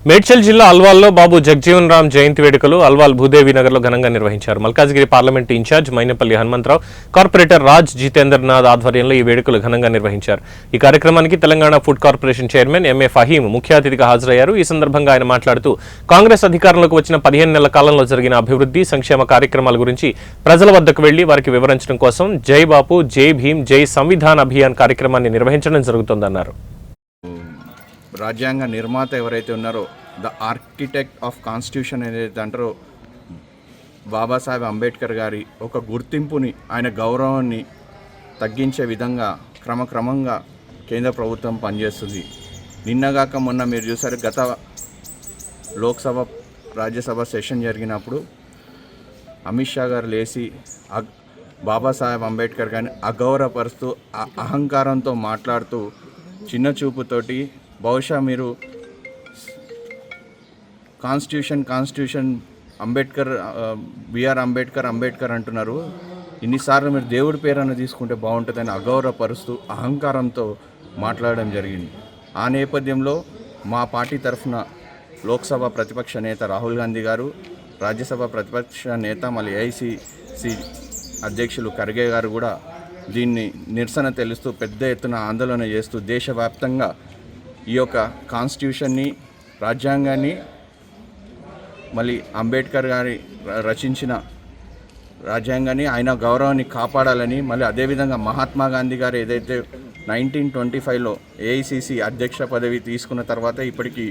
మేడ్చల్ జిల్లా అల్వాల్లో బాబు జగజీవన్ రామ్ జయంతి వేడుకలు అల్వాల్ భూదేవి నగర్లో ఘనంగా నిర్వహించారు. Malkajgiri parliament in-charge Mainapalli Hanumantharao, corporator Raj Jitendranath ఆధ్వర్యంలో ఈ వేడుకలు ఘనంగా నిర్వహించారు. ఈ కార్యక్రమానికి Telangana food corporation chairman MA Faheem ముఖ్య అతిథిగా హాజరయ్యారు. ఈ సందర్భంగా ఆయన మాట్లాడుతూ కాంగ్రెస్ అధికారంలోకి వచ్చిన 15 నెలల కాలంలో జరిగిన అభివృద్ధి, సంక్షేమ కార్యక్రమాల గురించి ప్రజల వద్దకు వెళ్లి వారికి వివరించడం కోసం జై బాపు, జై భీమ్, జై సంవిధాన్ అభియాన్ కార్యక్రమాన్ని నిర్వహించడం జరుగుతోందన్నారు. రాజ్యాంగ నిర్మాత ఎవరైతే ఉన్నారో, ద ఆర్కిటెక్ట్ ఆఫ్ కాన్స్టిట్యూషన్ ఏదైతే అంటారో బాబాసాహెబ్ అంబేద్కర్ గారి ఒక గుర్తింపుని, ఆయన గౌరవాన్ని తగ్గించే విధంగా క్రమక్రమంగా కేంద్ర ప్రభుత్వం పనిచేస్తుంది. నిన్నగాక మొన్న మీరు చూసారు, గత లోక్సభ రాజ్యసభ సెషన్ జరిగినప్పుడు అమిత్ షా గారు లేచి బాబాసాహెబ్ అంబేద్కర్ గారిని అగౌరవపరుస్తూ అహంకారంతో మాట్లాడుతూ చిన్న చూపుతోటి బహుశా మీరు కాన్స్టిట్యూషన్ అంబేద్కర్, బిఆర్ అంబేద్కర్ అంటున్నారు, ఇన్నిసార్లు మీరు దేవుడి పేరನ್ನು తీసుకుంటే బాగుంటుందని అగౌరవపరుస్తూ అహంకారంతో మాట్లాడడం జరిగింది. ఆ నేపథ్యంలో మా పార్టీ తరఫున లోక్సభ ప్రతిపక్ష నేత రాహుల్ గాంధీ గారు, రాజ్యసభ ప్రతిపక్ష నేత మళ్ళీ ఏఐసిసి అధ్యక్షులు ఖర్గే గారు కూడా దీన్ని నిరసన తెలుస్తూ పెద్ద ఎత్తున ఆందోళన చేస్తూ దేశవ్యాప్తంగా ఈ యొక్క కాన్స్టిట్యూషన్ని, రాజ్యాంగాన్ని, మళ్ళీ అంబేద్కర్ గారి రచించిన రాజ్యాంగాన్ని, ఆయన గౌరవాన్ని కాపాడాలని, మళ్ళీ అదేవిధంగా మహాత్మా గాంధీ గారు ఏదైతే 1925లో ఏఐసిసి అధ్యక్ష పదవి తీసుకున్న తర్వాత ఇప్పటికీ